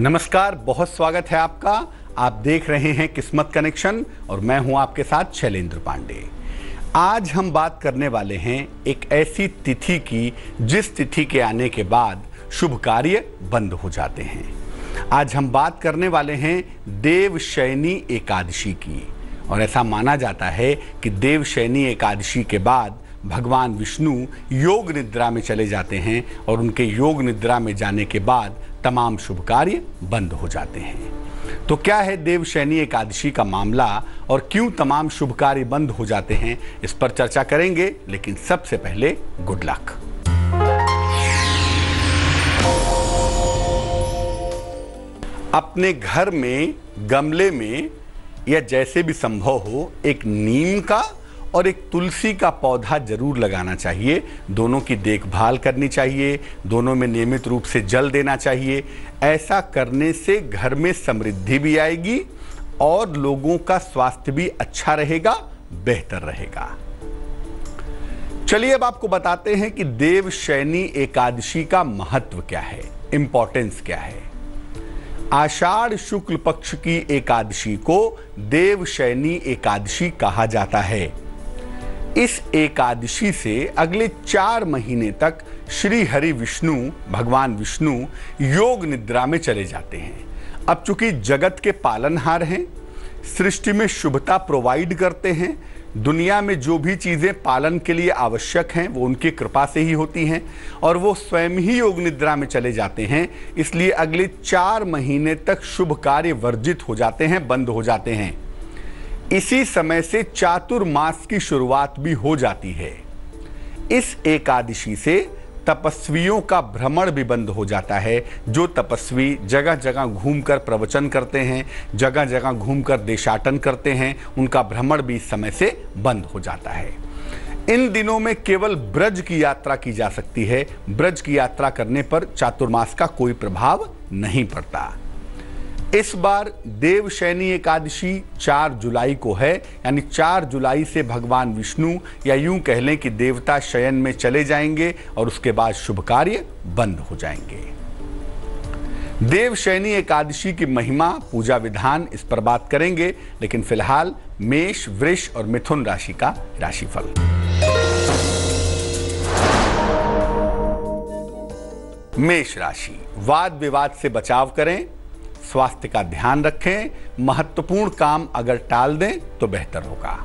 नमस्कार, बहुत स्वागत है आपका। आप देख रहे हैं किस्मत कनेक्शन और मैं हूं आपके साथ शैलेंद्र पांडे। आज हम बात करने वाले हैं एक ऐसी तिथि की जिस तिथि के आने के बाद शुभ कार्य बंद हो जाते हैं। आज हम बात करने वाले हैं देवशयनी एकादशी की। और ऐसा माना जाता है कि देवशयनी एकादशी के बाद भगवान विष्णु योग निद्रा में चले जाते हैं और उनके योग निद्रा में जाने के बाद तमाम शुभ कार्य बंद हो जाते हैं। तो क्या है देवशयनी एकादशी का मामला और क्यों तमाम शुभ कार्य बंद हो जाते हैं, इस पर चर्चा करेंगे। लेकिन सबसे पहले गुड लक। अपने घर में गमले में या जैसे भी संभव हो एक नीम का और एक तुलसी का पौधा जरूर लगाना चाहिए। दोनों की देखभाल करनी चाहिए, दोनों में नियमित रूप से जल देना चाहिए। ऐसा करने से घर में समृद्धि भी आएगी और लोगों का स्वास्थ्य भी अच्छा रहेगा, बेहतर रहेगा। चलिए अब आपको बताते हैं कि देवशयनी एकादशी का महत्व क्या है, इंपॉर्टेंस क्या है। आषाढ़ शुक्ल पक्ष की एकादशी को देवशयनी एकादशी कहा जाता है। इस एकादशी से अगले 4 महीने तक श्री हरि विष्णु भगवान विष्णु योग निद्रा में चले जाते हैं। अब चूंकि जगत के पालनहार हैं, सृष्टि में शुभता प्रोवाइड करते हैं, दुनिया में जो भी चीजें पालन के लिए आवश्यक हैं वो उनकी कृपा से ही होती हैं और वो स्वयं ही योग निद्रा में चले जाते हैं। इसलिए अगले 4 महीने तक शुभ कार्य वर्जित हो जाते हैं, बंद हो जाते हैं। इसी समय से चातुर्मास की शुरुआत भी हो जाती है। इस एकादशी से तपस्वियों का भ्रमण भी बंद हो जाता है। जो तपस्वी जगह जगह घूमकर प्रवचन करते हैं, जगह जगह घूमकर देशाटन करते हैं, उनका भ्रमण भी इस समय से बंद हो जाता है। इन दिनों में केवल ब्रज की यात्रा की जा सकती है। ब्रज की यात्रा करने पर चातुर्मास का कोई प्रभाव नहीं पड़ता। इस बार देवशयनी एकादशी 4 जुलाई को है, यानी 4 जुलाई से भगवान विष्णु या यूं कह लें कि देवता शयन में चले जाएंगे और उसके बाद शुभ कार्य बंद हो जाएंगे। देवशयनी एकादशी की महिमा, पूजा विधान, इस पर बात करेंगे। लेकिन फिलहाल मेष, वृष और मिथुन राशि का राशिफल। मेष राशि, वाद विवाद से बचाव करें, स्वास्थ्य का ध्यान रखें, महत्वपूर्ण काम अगर टाल दें तो बेहतर होगा।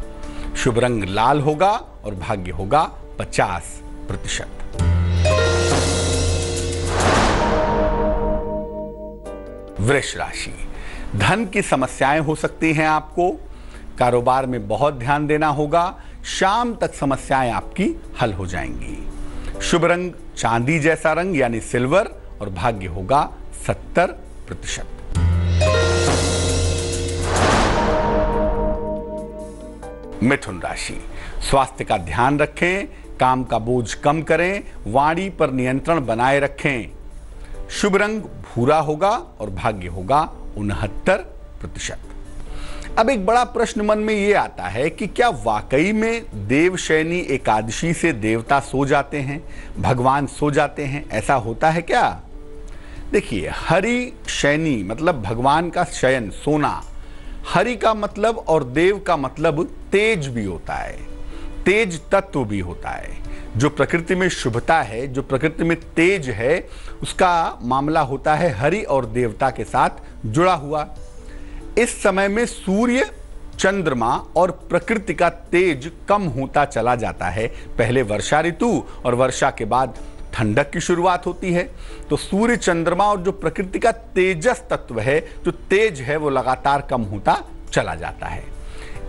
शुभ रंग लाल होगा और भाग्य होगा 50%। वृष राशि, धन की समस्याएं हो सकती हैं आपको, कारोबार में बहुत ध्यान देना होगा। शाम तक समस्याएं आपकी हल हो जाएंगी। शुभ रंग चांदी जैसा रंग यानी सिल्वर और भाग्य होगा 70%। मिथुन राशि, स्वास्थ्य का ध्यान रखें, काम का बोझ कम करें, वाणी पर नियंत्रण बनाए रखें। शुभ रंग भूरा होगा और भाग्य होगा 69%। अब एक बड़ा प्रश्न मन में ये आता है कि क्या वाकई में देवशयनी एकादशी से देवता सो जाते हैं, भगवान सो जाते हैं? ऐसा होता है क्या? देखिए, हरि शयनी मतलब भगवान का शयन, सोना। हरि का मतलब और देव का मतलब तेज भी होता है, तेज तत्व भी होता है। जो प्रकृति में शुभता है, जो प्रकृति में तेज है, उसका मामला होता है हरि और देवता के साथ जुड़ा हुआ। इस समय में सूर्य, चंद्रमा और प्रकृति का तेज कम होता चला जाता है। पहले वर्षा ऋतु और वर्षा के बाद ठंडक की शुरुआत होती है। तो सूर्य, चंद्रमा और जो प्रकृति का तेजस तत्व है, जो तेज है, वो लगातार कम होता चला जाता है।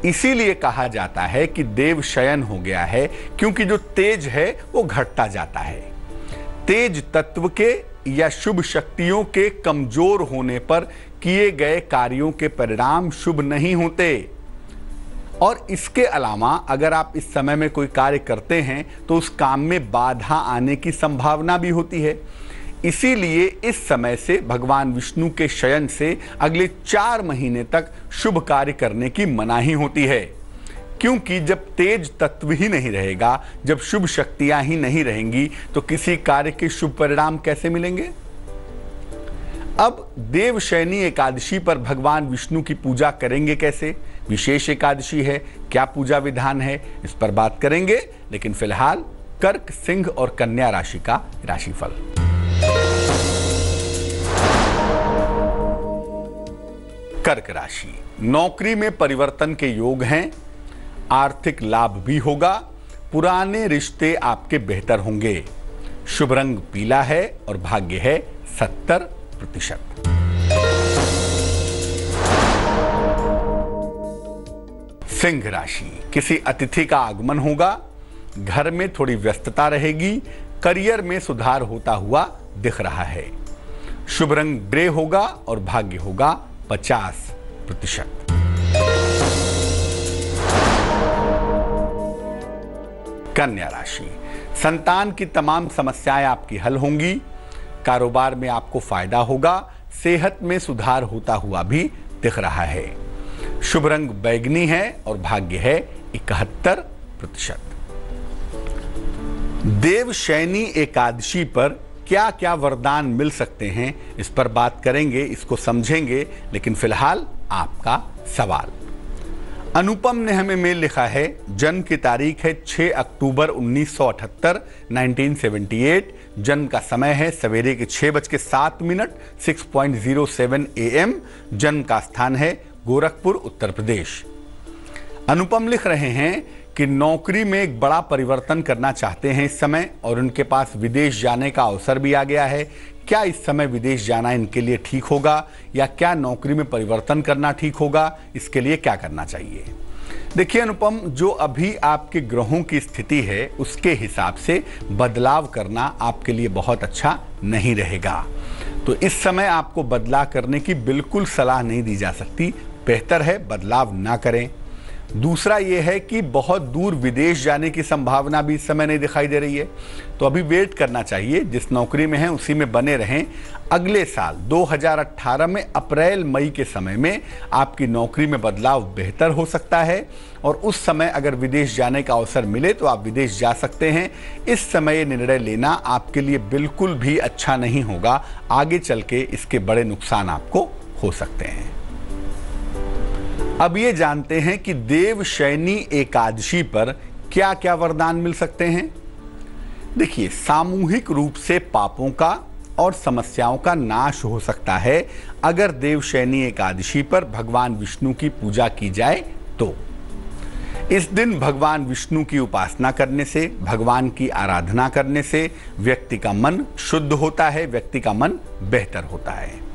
इसीलिए कहा जाता है कि देव शयन हो गया है, क्योंकि जो तेज है वो घटता जाता है। तेज तत्व के या शुभ शक्तियों के कमजोर होने पर किए गए कार्यों के परिणाम शुभ नहीं होते। और इसके अलावा अगर आप इस समय में कोई कार्य करते हैं तो उस काम में बाधा आने की संभावना भी होती है। इसीलिए इस समय से भगवान विष्णु के शयन से अगले 4 महीने तक शुभ कार्य करने की मनाही होती है। क्योंकि जब तेज तत्व ही नहीं रहेगा, जब शुभ शक्तियां ही नहीं रहेंगी, तो किसी कार्य के शुभ परिणाम कैसे मिलेंगे? अब देवशयनी एकादशी पर भगवान विष्णु की पूजा करेंगे कैसे, विशेष एकादशी है, क्या पूजा विधान है, इस पर बात करेंगे। लेकिन फिलहाल कर्क, सिंह और कन्या राशि का राशिफल। कर्क राशि, नौकरी में परिवर्तन के योग हैं, आर्थिक लाभ भी होगा, पुराने रिश्ते आपके बेहतर होंगे। शुभ रंग पीला है और भाग्य है 70%। सिंह राशि, किसी अतिथि का आगमन होगा, घर में थोड़ी व्यस्तता रहेगी, करियर में सुधार होता हुआ दिख रहा है। शुभ रंग ग्रे होगा और भाग्य होगा 50%। कन्या राशि, संतान की तमाम समस्याएं आपकी हल होंगी, कारोबार में आपको फायदा होगा, सेहत में सुधार होता हुआ भी दिख रहा है। शुभ रंग बैगनी है और भाग्य है 71%। देवशयनी एकादशी पर क्या क्या वरदान मिल सकते हैं, इस पर बात करेंगे, इसको समझेंगे। लेकिन फिलहाल आपका सवाल। अनुपम ने हमें मेल लिखा है, जन्म की तारीख है 6 अक्टूबर 1978, 1978। जन्म का समय है सवेरे के 6:07, 6:07 AM। जन्म का स्थान है गोरखपुर, उत्तर प्रदेश। अनुपम लिख रहे हैं कि नौकरी में एक बड़ा परिवर्तन करना चाहते हैं इस समय, और उनके पास विदेश जाने का अवसर भी आ गया है। क्या इस समय विदेश जाना इनके लिए ठीक होगा, या क्या नौकरी में परिवर्तन करना ठीक होगा, इसके लिए क्या करना चाहिए? देखिए अनुपम, जो अभी आपके ग्रहों की स्थिति है उसके हिसाब से बदलाव करना आपके लिए बहुत अच्छा नहीं रहेगा। तो इस समय आपको बदलाव करने की बिल्कुल सलाह नहीं दी जा सकती, बेहतर है बदलाव ना करें। दूसरा यह है कि बहुत दूर विदेश जाने की संभावना भी इस समय नहीं दिखाई दे रही है, तो अभी वेट करना चाहिए, जिस नौकरी में हैं उसी में बने रहें। अगले साल 2018 में अप्रैल मई के समय में आपकी नौकरी में बदलाव बेहतर हो सकता है, और उस समय अगर विदेश जाने का अवसर मिले तो आप विदेश जा सकते हैं। इस समय ये निर्णय लेना आपके लिए बिल्कुल भी अच्छा नहीं होगा, आगे चल के इसके बड़े नुकसान आपको हो सकते हैं। अब ये जानते हैं कि देवशयनी एकादशी पर क्या क्या वरदान मिल सकते हैं। देखिए, सामूहिक रूप से पापों का और समस्याओं का नाश हो सकता है अगर देवशयनी एकादशी पर भगवान विष्णु की पूजा की जाए तो। इस दिन भगवान विष्णु की उपासना करने से, भगवान की आराधना करने से व्यक्ति का मन शुद्ध होता है, व्यक्ति का मन बेहतर होता है।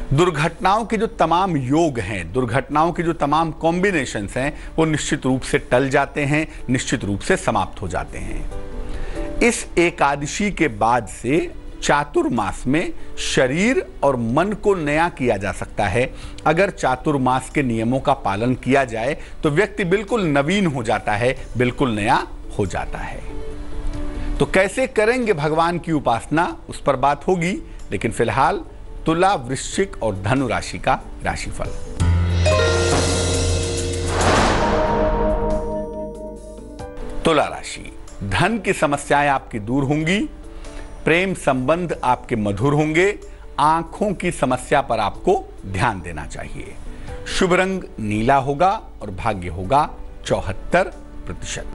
दुर्घटनाओं के जो तमाम योग हैं, दुर्घटनाओं के जो तमाम कॉम्बिनेशंस हैं, वो निश्चित रूप से टल जाते हैं, निश्चित रूप से समाप्त हो जाते हैं। इस एकादशी के बाद से चातुर्मास में शरीर और मन को नया किया जा सकता है। अगर चातुर्मास के नियमों का पालन किया जाए तो व्यक्ति बिल्कुल नवीन हो जाता है, बिल्कुल नया हो जाता है। तो कैसे करेंगे भगवान की उपासना, उस पर बात होगी। लेकिन फिलहाल तुला, वृश्चिक और धनु राशि का राशिफल। तुला राशि, धन की समस्याएं आपकी दूर होंगी, प्रेम संबंध आपके मधुर होंगे, आंखों की समस्या पर आपको ध्यान देना चाहिए। शुभ रंग नीला होगा और भाग्य होगा 74%।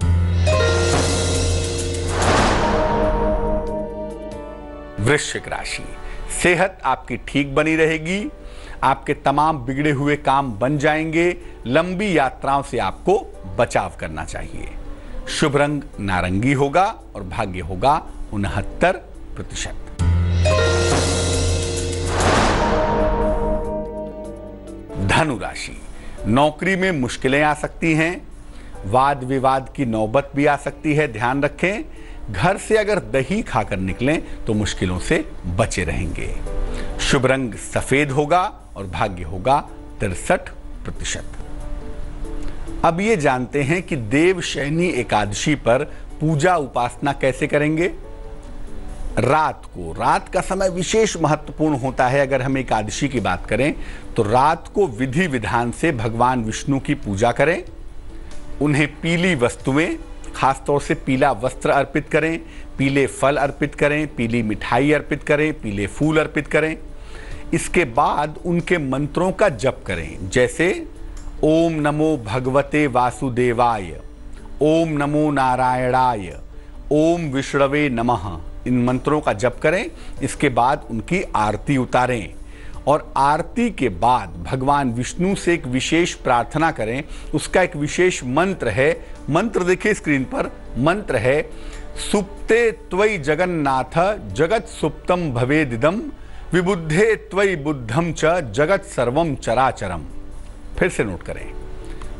वृश्चिक राशि, सेहत आपकी ठीक बनी रहेगी, आपके तमाम बिगड़े हुए काम बन जाएंगे, लंबी यात्राओं से आपको बचाव करना चाहिए। शुभ रंग नारंगी होगा और भाग्य होगा 69%। धनु राशि, नौकरी में मुश्किलें आ सकती हैं, वाद विवाद की नौबत भी आ सकती है, ध्यान रखें। घर से अगर दही खाकर निकलें तो मुश्किलों से बचे रहेंगे। शुभ रंग सफेद होगा और भाग्य होगा 63%। अब ये जानते हैं कि देवशयनी एकादशी पर पूजा उपासना कैसे करेंगे। रात का समय विशेष महत्वपूर्ण होता है। अगर हम एकादशी की बात करें तो रात को विधि विधान से भगवान विष्णु की पूजा करें, उन्हें पीली वस्तुएं, खासतौर से पीला वस्त्र अर्पित करें, पीले फल अर्पित करें, पीली मिठाई अर्पित करें, पीले फूल अर्पित करें। इसके बाद उनके मंत्रों का जप करें, जैसे ओम नमो भगवते वासुदेवाय, ओम नमो नारायणाय, ओम विष्णवे नमः। इन मंत्रों का जप करें। इसके बाद उनकी आरती उतारें और आरती के बाद भगवान विष्णु से एक विशेष प्रार्थना करें। उसका एक विशेष मंत्र है, मंत्र देखिए स्क्रीन पर, मंत्र है सुप्ते त्वयि जगन्नाथ जगत सुप्तम भवेदिदम विबुद्धे त्वयि बुद्धम च जगत सर्वम चराचरम। फिर से नोट करें,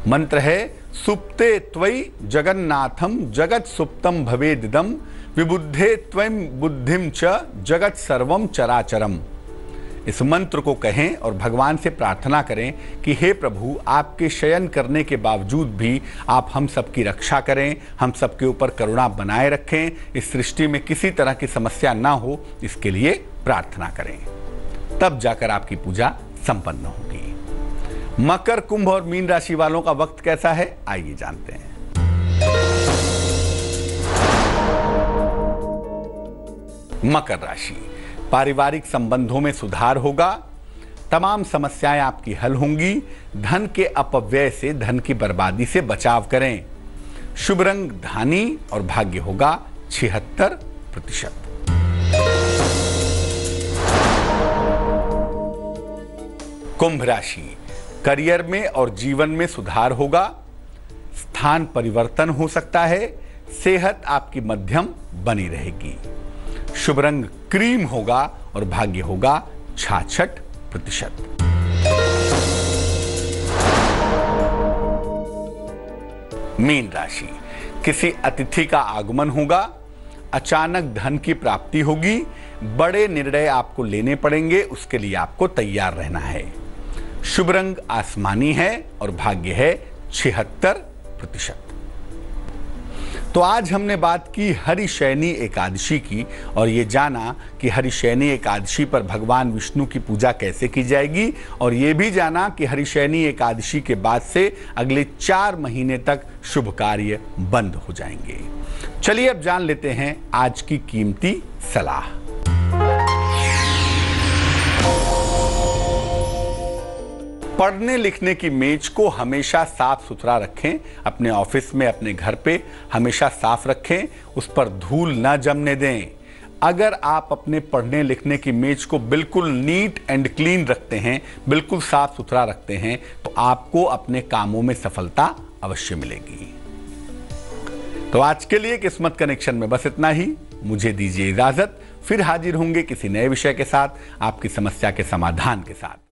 मंत्र है सुप्ते त्वयि जगन्नाथम जगत सुप्तम भवेदिदम विबुद्धे त्वयि बुद्धिम च जगत सर्वम चराचरम। इस मंत्र को कहें और भगवान से प्रार्थना करें कि हे प्रभु, आपके शयन करने के बावजूद भी आप हम सबकी रक्षा करें, हम सबके ऊपर करुणा बनाए रखें, इस सृष्टि में किसी तरह की समस्या ना हो, इसके लिए प्रार्थना करें। तब जाकर आपकी पूजा संपन्न होगी। मकर, कुंभ और मीन राशि वालों का वक्त कैसा है, आइए जानते हैं। मकर राशि, पारिवारिक संबंधों में सुधार होगा, तमाम समस्याएं आपकी हल होंगी। धन के अपव्यय से, धन की बर्बादी से बचाव करें। शुभ रंग धानी और भाग्य होगा 76%। कुंभ राशि, करियर में और जीवन में सुधार होगा, स्थान परिवर्तन हो सकता है, सेहत आपकी मध्यम बनी रहेगी। शुभ रंग क्रीम होगा और भाग्य होगा 66%। मीन राशि, किसी अतिथि का आगमन होगा, अचानक धन की प्राप्ति होगी, बड़े निर्णय आपको लेने पड़ेंगे, उसके लिए आपको तैयार रहना है। शुभ रंग आसमानी है और भाग्य है 76%। तो आज हमने बात की हरिशयनी एकादशी की और ये जाना कि हरिशयनी एकादशी पर भगवान विष्णु की पूजा कैसे की जाएगी, और ये भी जाना कि हरिशयनी एकादशी के बाद से अगले 4 महीने तक शुभ कार्य बंद हो जाएंगे। चलिए अब जान लेते हैं आज की कीमती सलाह। पढ़ने लिखने की मेज को हमेशा साफ सुथरा रखें, अपने ऑफिस में, अपने घर पे हमेशा साफ रखें, उस पर धूल ना जमने दें। अगर आप अपने पढ़ने लिखने की मेज को बिल्कुल नीट एंड क्लीन रखते हैं, बिल्कुल साफ सुथरा रखते हैं, तो आपको अपने कामों में सफलता अवश्य मिलेगी। तो आज के लिए किस्मत कनेक्शन में बस इतना ही। मुझे दीजिए इजाजत, फिर हाजिर होंगे किसी नए विषय के साथ, आपकी समस्या के समाधान के साथ।